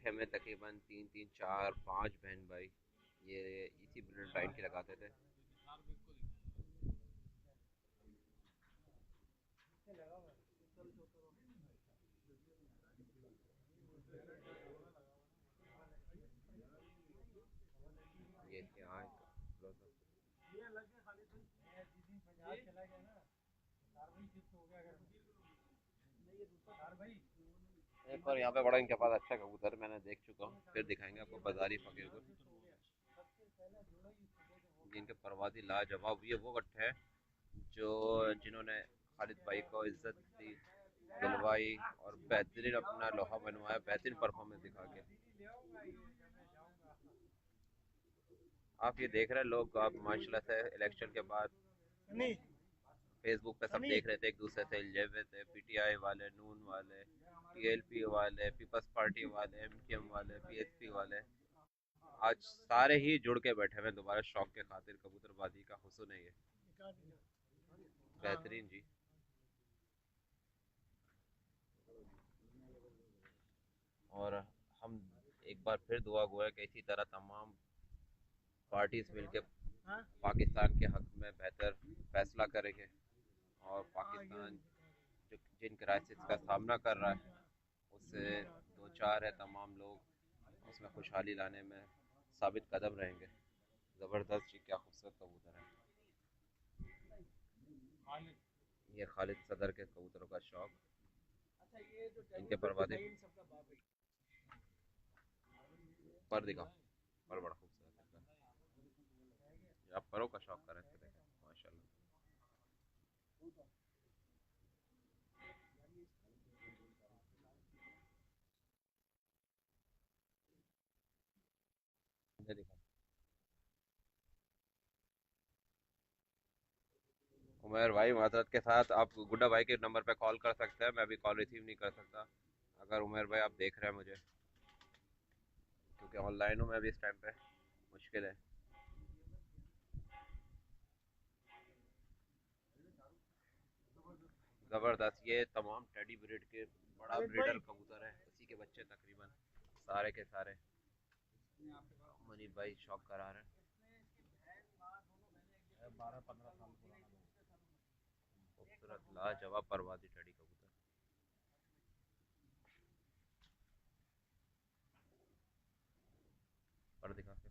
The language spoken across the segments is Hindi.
गट्ठे में तकरीबन 3 3 4 5 बहन भाई ये इसी ब्लड लाइन के लगाते थे। ये यहाँ एक और यहाँ पे बड़ा इनके पास अच्छा कबूतर मैंने देख चुका हूँ, फिर दिखाएंगे आपको बाजारी फकीर को। जिनके परवाज़ी लाजवाब, ये वो गट्ठे हैं जो जिन्होंने खालिद भाई को इज्जत दी, दिलवाई और बेहतरीन अपना लोहा बनवाया बेहतरीन परफॉर्मेंस दिखा के। आप ये देख रहे हैं लोग, आप माशाल्लाह से इलेक्शन के बाद फेसबुक पे सब देख रहे थे, एक दूसरे से इल्जे हुए थे, पीटीआई वाले, नून वाले, टीएलपी वाले, पीपल्स पार्टी वाले, एमकेएम वाले, पीएसपी वाले, आज सारे ही जुड़ के बैठे हुए दोबारा शौक के खातिर। कबूतरबाजी का हुस्न है ये, बेहतरीन जी। और हम एक बार फिर दुआ गो है कि इसी तरह तमाम पार्टीज मिलकर पाकिस्तान के हक में बेहतर फैसला करेंगे और पाकिस्तान जो जिन क्राइसिस का सामना कर रहा है उससे दो चार है तमाम लोग उसमें खुशहाली लाने में साबित कदम रहेंगे। ज़बरदस्त जी, क्या खूबसूरत कबूतर है। ये खालिद सदर के कबूतरों का शौक, इनके परवादे पर दिखाओ, पर बड़ा खूबसूरत है। ये आप परों का शौक कर रहे थे, देखें माशाल्लाह। ये दिखाओ। उमर भाई माजरत के साथ आप गुड्डा भाई के नंबर पे कॉल कर सकते हैं, मैं अभी कॉल रिसीव नहीं कर सकता। अगर उमर भाई आप देख रहे हैं मुझे, क्योंकि ऑनलाइन हूँ मैं अभी इस टाइम पे, मुश्किल है। ज़बरदस्त, ये तमाम टेडी ब्रीड के बड़ा ब्रीडर कबूतर है, उसी के बच्चे तकरीबन सारे के सारे। मनीष भाई शौक करा रहे हैं। 12 15 साल खूबसूरत लाजवाब परवाजी टेडी कबूतर। पर दिखा के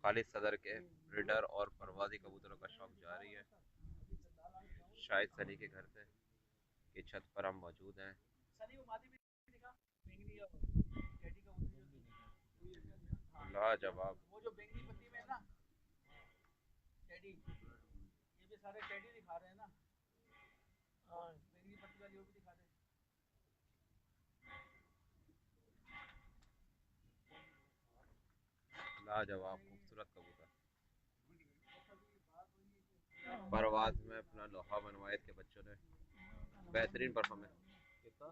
खालिद सदर के ब्रीडर और परवाजी कबूतरों का शौक जारी है। शाहिद सनी के घर से की छत पर हम मौजूद हैं। लाजवाब। लाजवाब खूबसूरत कबूतर, परवाज में अपना लोहा बनवाया इसके बच्चों ने, बेहतरीन परफॉर्मेंस। कितना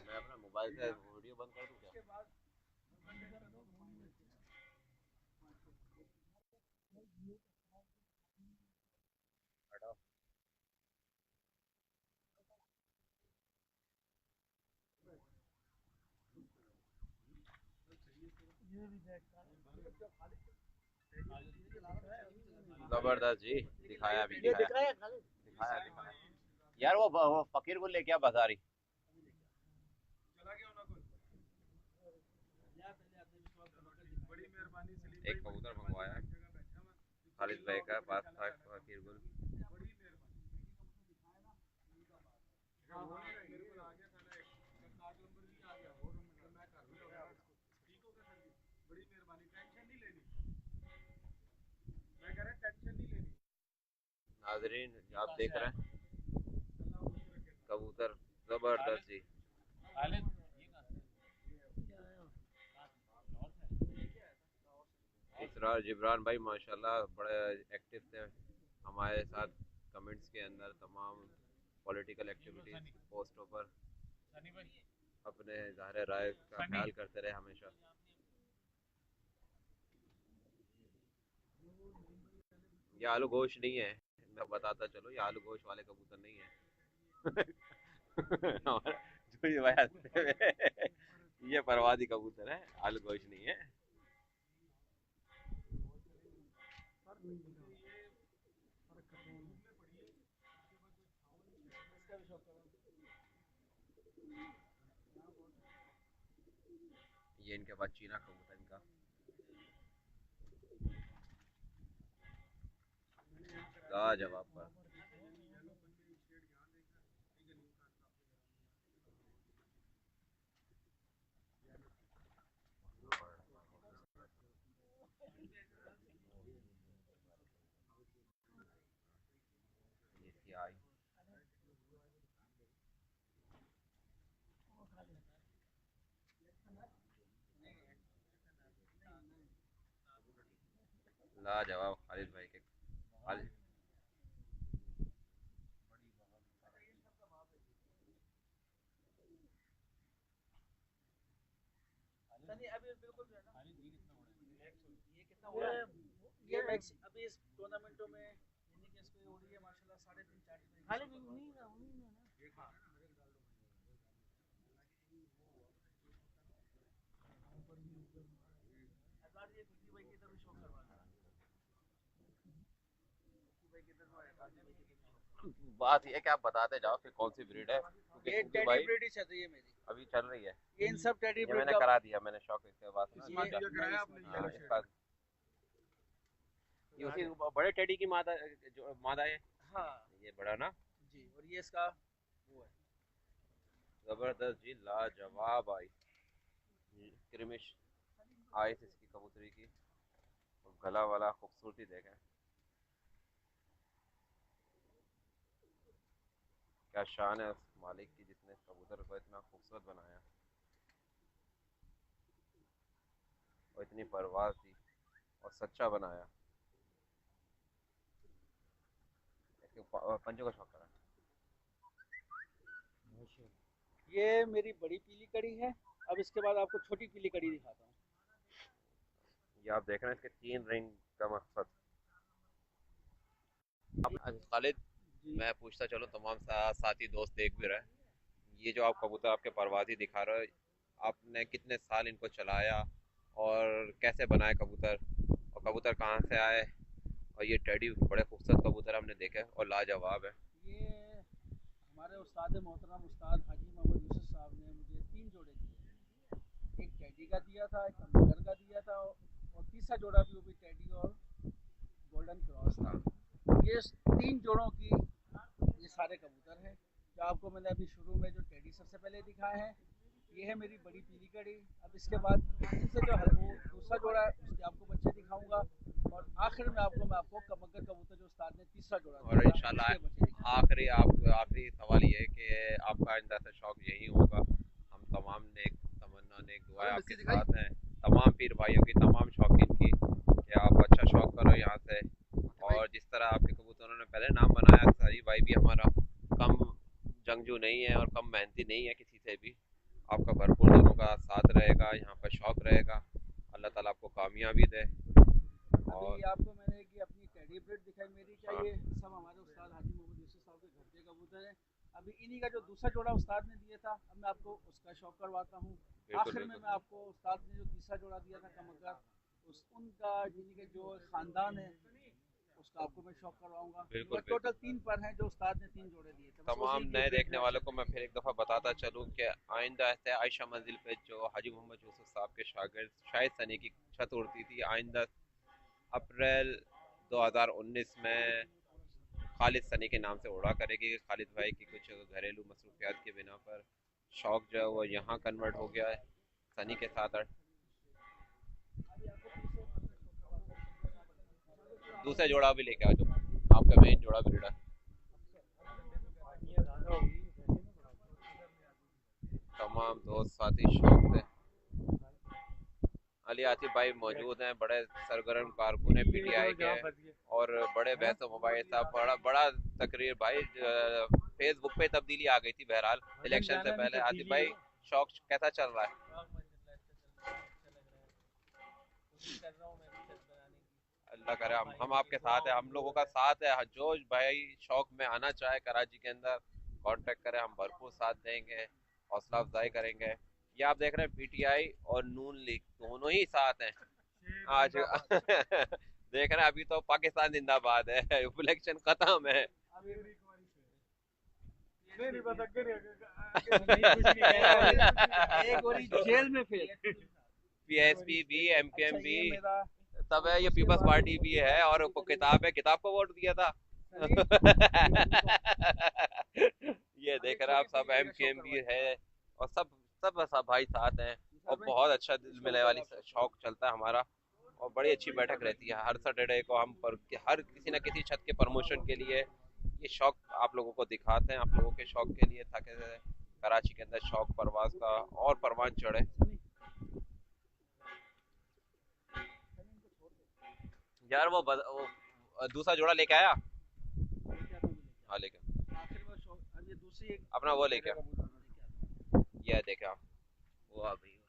मैं अपना मोबाइल से वीडियो बंद कर दूं क्या? हटाओ। जबरदस्त जी, दिखाया अभी, दिखाया दिखाया दिखाया। यार वो फकीर को लेके आ बाजारी। एक कबूतर मंगवाया है खालिद भाई का पास था फकीर गुल। नाजरीन आप देख रहे हैं कबूतर, जबरदस्त जी। इसरार जिब्रान भाई माशाल्लाह बड़े एक्टिव थे हमारे साथ, कमेंट्स के अंदर तमाम पॉलिटिकल एक्टिविटीज पोस्टों पर अपने ज़ाहिर राय का ख्याल करते रहे हमेशा। ये आलू गोश नहीं है, मैं बताता चलो, ये आलू गोश वाले कबूतर नहीं है। जो ये भाई हंसते हुए, ये परवादी कबूतर है, आलू गोश नहीं है। ये इनके पास चीना कबूतर इनका। जवाब पर ये सियाही लाजवाब खालिद भाई के। खालिद अभी बिल्कुल जो है ना, ये कितना हुआ है? ये मैक्स अभी इस टूर्नामेंटों में यानी कि इसको ये उड़ी है माशाल्लाह 3.5 4 खाली उन्हीं ना हाँ हजार ये कुकी भाई की तरफ शो करवा रहा है, कुकी भाई की तरफ है काजी भाई की तरफ। बात ये है कि आप बताते जाओ कि कौन सी ब्रीड है, क्योंकि ये कुकी टेडी भाई ब्रीड ही चल रही है मेरी, अभी चल रही है। ये इन सब टेडी ये ब्रीड मैंने का करा दिया, मैंने शौक इसके बाद ना ये इसका- कराया आपने हाँ, येलो इसका ये उसी बड़े टेडी की मादा, जो मादा है, हाँ ये बड़ा ना। जी, और ये इसका वो है। जबरदस्त जी, लाजवाब आई क्रिमिश आई थी इसकी कबूतरी की, और गला वाला खूबसूरती देखें, क्या शान है उस मालिक की जिसने इस कबूतर को इतना खूबसूरत बनाया और इतनी परवाज दी और सच्चा बनाया। इसके पंजों का शौक करा। ये मेरी बड़ी पीली कड़ी है। अब इसके बाद आपको छोटी पीली कड़ी दिखाता हूँ। ये आप देख रहे हैं इसके 3 रिंग का मकसद। खालिद, जी मैं पूछता चलो, तमाम साथी दोस्त देख भी रहे हैं, ये जो आप कबूतर आपके परवाज़ी दिखा रहे हो, आपने कितने साल इनको चलाया और कैसे बनाए कबूतर, और कबूतर कहाँ से आए, और ये टेडी बड़े खूबसूरत कबूतर हमने देखे और लाजवाब है। ये हमारे उस्ताद मोहतरम उस्ताद हाजी मोहम्मद यूसुफ साहब ने मुझे 3 जोड़े दिए। एक टेडी का दिया था, एक अम्बेडकर का दिया था, और तीसरा जोड़ा भी वो भी टेडी और गोल्डन क्रॉस था। ये 3 जोड़ों की ये सारे कबूतर हैं जो आपको मैंने अभी शुरू में जो टेडी सबसे पहले दिखाए हैं। ये है मेरी बड़ी पीली कड़ी। अब इसके बाद इनसे जो है वो दूसरा जोड़ा है उसके आपको बच्चे दिखाऊंगा, और आखिर में आपको कमगर कबूतर जो उस्ताद ने तीसरा जोड़ा और दिया इंशाल्लाह उसके बच्चे दिखाऊंगा। आखिरी सवाल ये है कि आपका आइंदा से शौक यही होगा। हम तमाम ने एक तमन्ना ने एक दुआ आपके साथ हैं, तमाम पीर भाइयों की, तमाम शौकीन की, कि आप अच्छा शौक करो यहाँ से, और जिस तरह आपके कबूतरों ने पहले नाम बनाया, सारी भाई भी हमारा कम जंगजू नहीं है और कम मेहनती नहीं है किसी से भी। आपका भरपूर दोनों का साथ रहेगा, यहाँ पर शौक रहेगा, अल्लाह ताला आपको कामयाबी दे। और अभी आपको मैंने कि अपनी टेडी ब्रीड दिखाई मेरी, क्या ये सब हमारे उस्ताद हाजी मोहम्मद यूसुफ साहब के घर के कबूतर हैं। अभी इन्हीं का जो दूसरा जोड़ा उस्ताद ने दिया था, अब मैं आपको उसका शौक करवाता हूँ। आखिर में मैं आपको उस्ताद ने जो तीसरा जोड़ा दिया था कमगर, उनका यानी कि जो खानदान है उसका आपको मैं शौक करवाऊंगा। बिल्कुल टोटल 3 पर हैं जो उस्ताद ने 3 जोड़े दिए थे। तमाम नए देखने वालों को मैं फिर एक दफ़ा बताता चलूँ कि आइंदा ऐसे आयशा मंजिल पे जो हाजी मोहम्मद यूसुफ साहब के शागिर्द शाहिद सनी की छत उड़ती थी, आइंदा अप्रैल 2019 में खालिद सनी के नाम से उड़ा करेगी। खालिद भाई की कुछ घरेलू मसरूफियात की बिना पर शौक जो है वो यहाँ कन्वर्ट हो गया है सनी के साथ। दूसरा जोड़ा भी लेके आ जाओ, आपका मेन जोड़ा भी रेडा। तमाम दोस्त साथी शौक से अली आतिफ भाई मौजूद हैं, बड़े सरगर्म कारकुन है पीटीआई के, और बड़े बहस मुबाहिस साहब, बड़ा बड़ा तकरीर भाई। फेसबुक पे तब्दीली आ गई थी बहरहाल इलेक्शन से पहले। आतिफ भाई, शौक कैसा चल रहा है? अल्लाह करे हम आपके साथ है, हम लोगों का साथ है। जो भाई शौक में आना चाहे कराची के अंदर कांटेक्ट करें, हम भरपूर साथ देंगे, हौसला अफजाई करेंगे। ये आप देख रहे हैं पीटीआई और नून लीग दोनों ही साथ हैं आज। देख रहे हैं अभी तो पाकिस्तान जिंदाबाद है। इलेक्शन खत्म है। एक और जेल में फिर पीएसपी भी, एमकेएम अच्छा भी ये मेरा सब है, ये उसके पीपल्स बाद पार्टी भी है, और किताब है, किताब को वोट दिया था। ये देख रहे हैं आप, सब एमकेएम भी है, और सब भाई साथ हैं। और बहुत अच्छा दिल मिलने वाली शौक चलता है हमारा, और बड़ी अच्छी बैठक रहती है हर सैटरडे को। हम हर किसी ना किसी छत के प्रमोशन के लिए ये शौक आप लोगों को दिखाते हैं, आप लोगों के शौक के लिए, ताकि कराची के अंदर शौक परवाज का और परवान चढ़े। यार वो दूसरा जोड़ा लेके आया। हाँ लेके आखिर में ये दूसरी एक अपना वो लेके ये देखे आप, वो अभी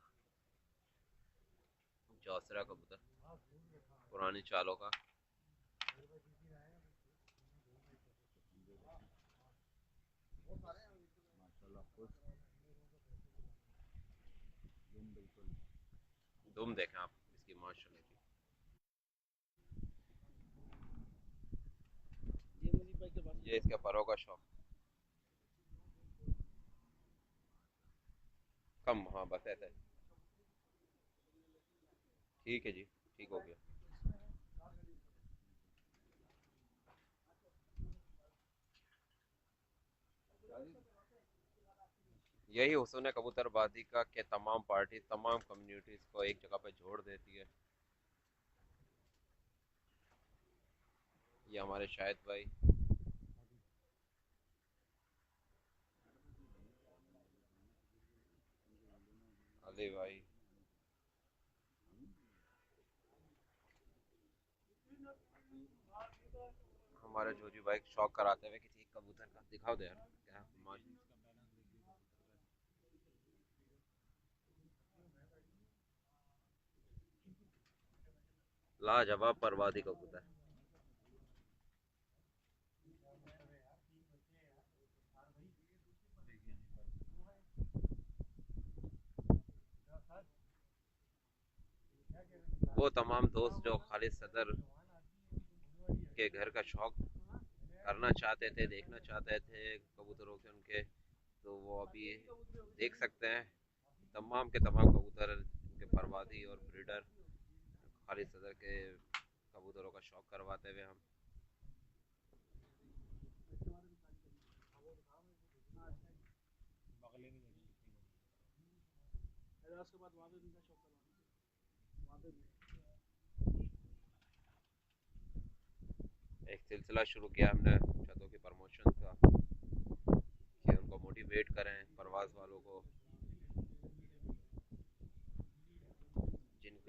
जौसरा कबूतर पुरानी चालों का। दुम देखें आप इसकी माशाल्लाह की। ये इसके परों का शौक कम, हाँ बस ऐसा है। ठीक है जी, ठीक हो गया। यही हुस्न है कबूतरबाजी का कि तमाम पार्टी, तमाम कम्युनिटीज को एक जगह पे जोड़ देती है। ये हमारे शाहिद भाई, अली भाई, हमारे जोजी भाई शौक कराते हुए किसी कबूतर का दिखाओ दे यार, क्या लाजवाब परवादी कबूतर। वो तमाम दोस्त जो खालिद सदर के घर का शौक करना चाहते थे, देखना चाहते थे कबूतरों के उनके, तो वो अभी देख सकते हैं। तमाम के तमाम कबूतर उनके परवादी और ब्रीडर खालिद सदर के कबूतरों का शौक करवाते हुए हम। उसके बाद वहाँ पे भी शौक करवाना, वहाँ पे भी एक सिलसिला शुरू किया हमने छतों की प्रमोशन का, कि उनको मोटिवेट करें परवाज वालों को,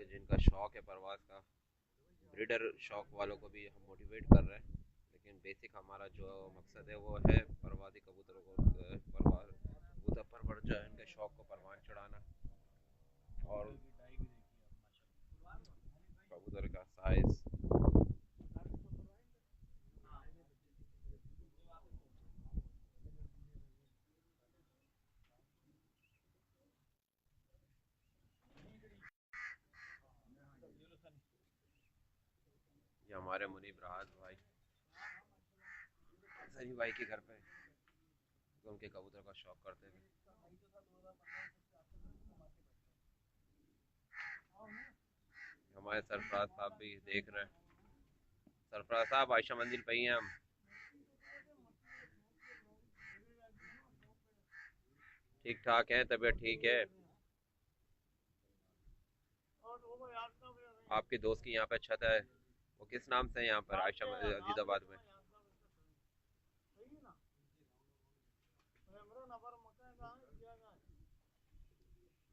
जिनका शौक है परवाज का। ब्रीडर शौक वालों को भी हम मोटिवेट कर रहे हैं, लेकिन बेसिक हमारा जो मकसद है वो है परवादी कबूतरों को, परवाज कबूतर पर जो है उनके शौक को परवान चढ़ाना, और कबूतर का साइज। ये हमारे मुनीब राहत भाई, सनी भाई के घर पे, तो उनके कबूतर का शौक करते थे। हमारे सरफराज साहब भी देख रहे हैं। सरफराज साहब आयशा मंजिल पे ही हैं हम। ठीक ठाक है, तबीयत ठीक है। आपके दोस्त की यहाँ पे छत है, वो किस नाम से है यहाँ पर आयशा अजीदाबाद में?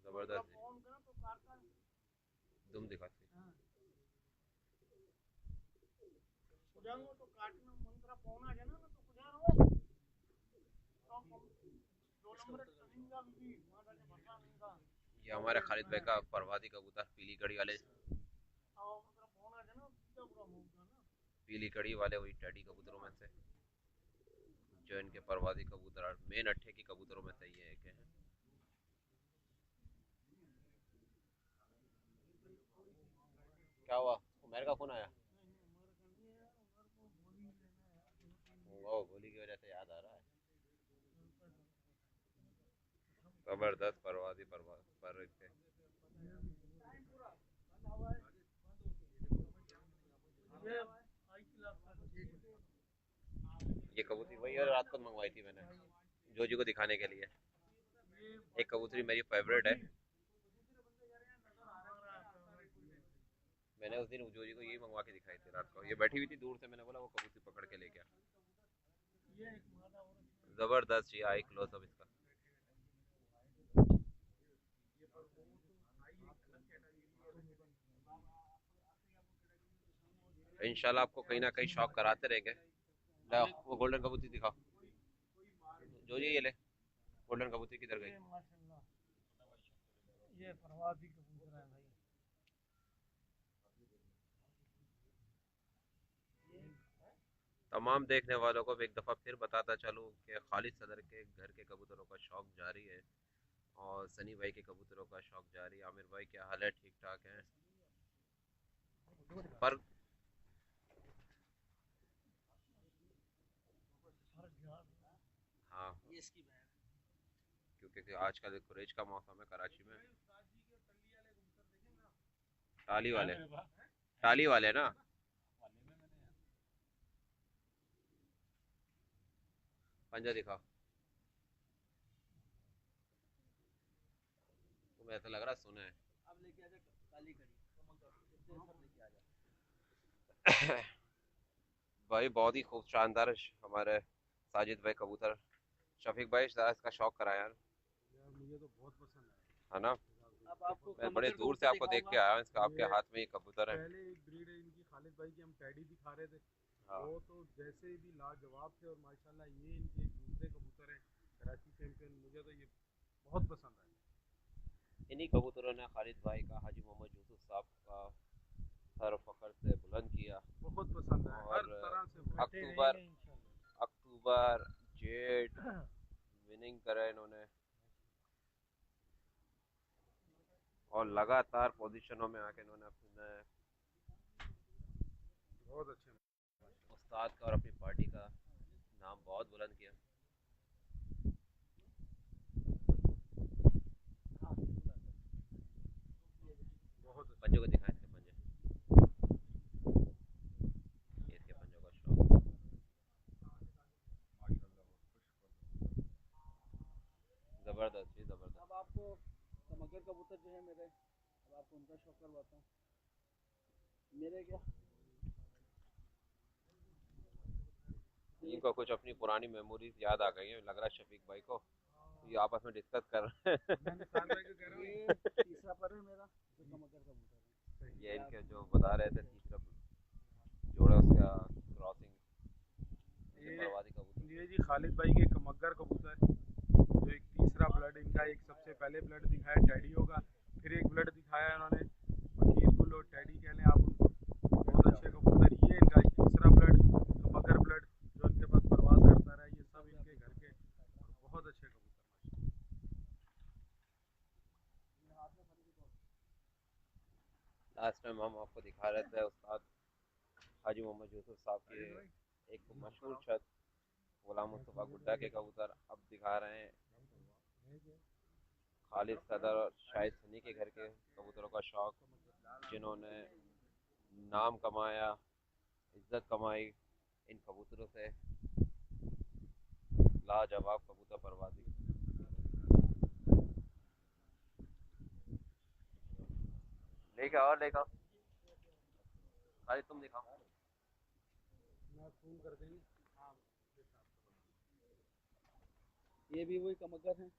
जबरदस्त तुम दिखाते ये हमारे खालिद भाई का परवादी कबूतर पीली कड़ी वाले। पीली कड़ी वाले वही टेडी कबूतरों में से, जो इनके परवादी कबूतर मेन अट्ठे की कबूतरों में से ये एक है। क्या हुआ, उमर का फोन आया? वो गोली की वजह से याद आ रहा है। जबरदस्त परवादी पर थे। ये कबूतरी वही है, रात को मंगवाई थी मैंने जोजी को दिखाने के लिए। एक कबूतरी मेरी फेवरेट है, मैंने उस दिन जोजी को यही मंगवा के दिखाई थी रात को। ये बैठी हुई थी दूर से, मैंने बोला वो कबूतरी पकड़ के ले गया। जबरदस्त जी, आई क्लोज अप इसका। इंशाल्लाह आपको कहीं ना कहीं शौक कराते रहेंगे। लाओ वो गोल्डन कबूतरी दिखाओ जो जी, ये ले गोल्डन कबूतरी किधर गई? ये परवादी कबूतर है भाई। तमाम देखने वालों को एक दफ़ा फिर बताता चलूँ कि खालिद सदर के घर के कबूतरों का शौक जारी है और सनी भाई के कबूतरों का शौक जारी है। आमिर भाई क्या हाल है? ठीक ठाक है? पर हाँ, ये इसकी बहन क्योंकि आजकल कुरेज का मौसम है कराची में। टाली वाले, टाली वाले ना? पंजा दिखाओ। तुम्हें ऐसा लग रहा सुना है? अब लेके आजा काली कड़ी सब लेके आजा। भाई बहुत ही खूब शानदार हमारे साजिद भाई कबूतर। शफीक भाई जरा इसका शौक करा यार। मुझे तो बहुत पसंद है ना? अब आपको मैं बड़े दूर से आपको देख के आया हूँ, इसका आपके हाथ में ये कबूतर है। पहले एक ब्रीड है इनकी खालिद भाई की, हम टैडी दिखा रहे थे। हाँ। वो तो जैसे भी लाजवाब थे और माशाल्लाह ये इनके एक दूसरे कबूतर हैं कराची चैंपियन। मुझे तो ये बहुत पसंद आए। इन्हीं कबूतरों ने खालिद भाई का, हाजी मोहम्मद यूसुफ साहब का सर फखर से बुलंद किया। बहुत पसंद है हर और तरह से। अक्टूबर जेट विनिंग करा इन्होंने और लगातार पोजीशनों में आके इन्होंने अपने बहुत अच्छे उस्ताद का और अपनी पार्टी का नाम बहुत बुलंद किया। बहुत अच्छे। पंजों को दिखाएं इसके पंजे, ये इसके पंजों का शौक। जबरदस्त जी, जबरदस्त। अब आपको मगर कबूतर जो है मेरे, अब आपको उनका शौक करवाता हूँ। मेरे क्या इनको कुछ अपनी पुरानी मेमोरीज याद आ गई हैं, लग रहा है शफीक भाई को। ये आपस में डिस्कस कर रहे हैं। ये तीसरा पर है मेरा जो मगर कबूतर है। ये इनके जो बता रहे थे तीसरा जोड़ा उसका क्रॉसिंग परवादी कबूतर। ये जी खालिद भाई के मगर कबूतर जो एक तीसरा ब्लड इनका, एक सबसे पहले ब्लड दिखाया टैडियो का, फिर एक ब्लड दिखाया इन्होंने फकीरगुल और टैडी कह लें आप उनको। बहुत अच्छे कबूतर। ये इनका तीसरा ब्लड मगर ब्लड जो इनके पास परवाज करता रहा, ये सब इनके घर के बहुत अच्छे कबूतर। लास्ट टाइम हम आपको दिखा रहे थे उस्ताद हाजी मोहम्मद यूसुफ साहब की एक मशहूर छत गुलाम मुस्तफ़ा गुड्डा के कबूतर। अब दिखा रहे हैं खालिद सदर और शाहिद सनी के घर के कबूतरों का शौक, जिन्होंने नाम कमाया, इज्जत कमाई इन कबूतरों से। लाजवाब कबूतर परवाजी। लेके आओ, लेके आओ खालिद, तुम दिखाओ। मैं फोन कर देंगे। ये भी वही कमगर हैं।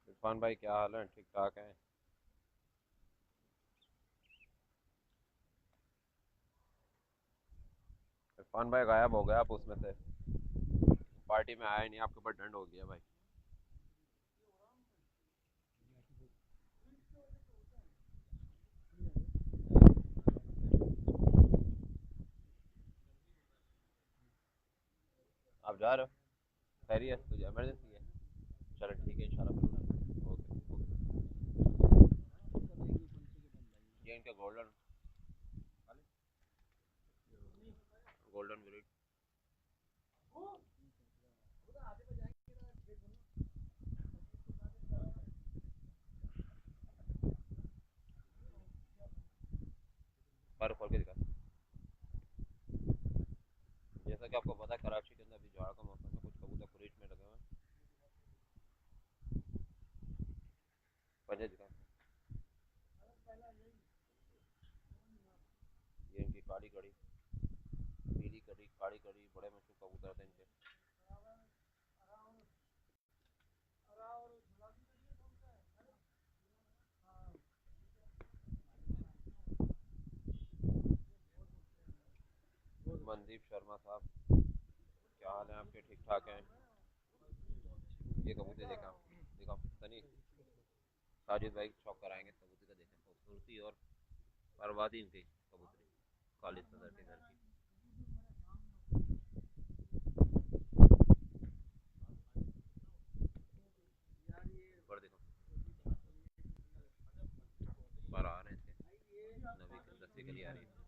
इरफान भाई क्या हाल है? ठीक ठाक है? इरफान भाई गायब हो गया आप उसमें से, पार्टी में आया नहीं, आपके ऊपर डंड हो गया भाई। जा रहे हो? खैरियत, कुछ इमरजेंसी है? चलो ठीक है, इंशाल्लाह फिर ओके ओके। ये इनका गोल्डन गोल्डन ब्रीड पर खोल के दिखा। जैसा कि आपको पता है कराची के अंदर अभी जाड़ का मौसम है, कुछ कबूतर क्रीज में लगे हुए हैं। पंजे दिखा। ये इनकी काली कड़ी, पीली कड़ी, काली कड़ी, बड़े मशहूर कबूतर थे इनके। मनदीप शर्मा साहब, क्या हाल है आपके? ठीक ठाक हैं? ये कबूतर देखा देखा सनी, साजिद भाई शौक कराएंगे कबूतर का। देखें खूबसूरती और बर्बादी इनकी कबूतरी, खालिद सदर के घर की। ऊपर देखो पर आ रहे थे, नबी के दस्ते के लिए आ रही है।